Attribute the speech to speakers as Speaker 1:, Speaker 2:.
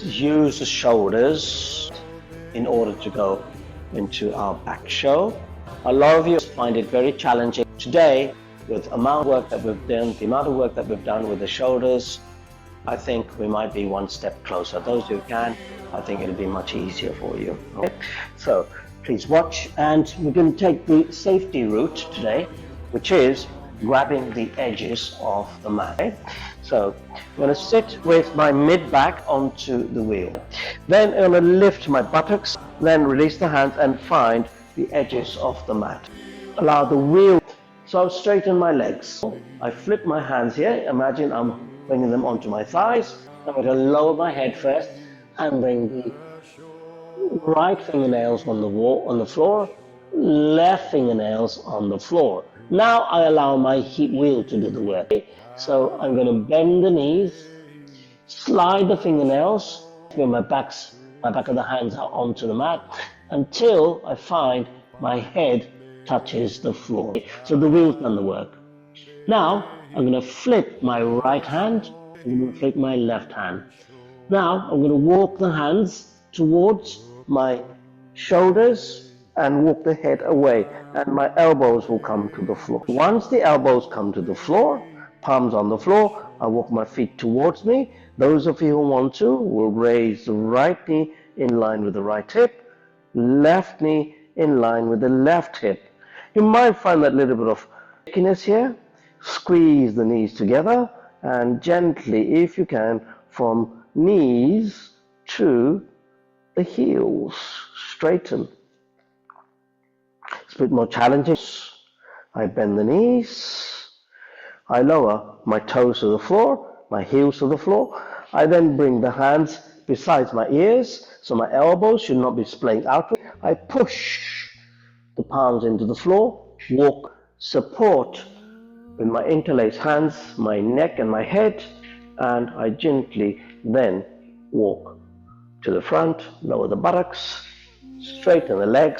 Speaker 1: use the shoulders in order to go into our back show. A lot of you find it very challenging today with the amount of work that we've done with the shoulders. I think we might be one step closer. Those who can, I think it'll be much easier for you. Okay? So please watch, and we're going to take the safety route today, which is grabbing the edges of the mat. Okay? So I'm going to sit with my mid back onto the wheel. Then I'm going to lift my buttocks, then release the hands and find the edges of the mat. Allow the wheel, so straighten my legs. I flip my hands here. Imagine I'm bringing them onto my thighs. I'm going to lower my head first and bring the right fingernails on the floor, left fingernails on the floor. Now I allow my wheel to do the work. So I'm going to bend the knees, slide the fingernails with my back of the hands onto the mat until I find my head touches the floor. So the wheel's done the work. Now I'm going to flip my right hand, I'm going to flip my left hand. Now I'm going to walk the hands towards my shoulders and walk the head away, and my elbows will come to the floor. Once the elbows come to the floor, palms on the floor, I walk my feet towards me. Those of you who want to will raise the right knee in line with the right hip, left knee in line with the left hip. You might find that little bit of shakiness here. Squeeze the knees together and gently, if you can, from knees to the heels, straighten. It's a bit more challenging. I bend the knees, I lower my toes to the floor, my heels to the floor. I then bring the hands beside my ears, so my elbows should not be splayed outward. I push the palms into the floor, walk, support with my interlaced hands, my neck and my head, and I gently then walk to the front, lower the buttocks, straighten the legs,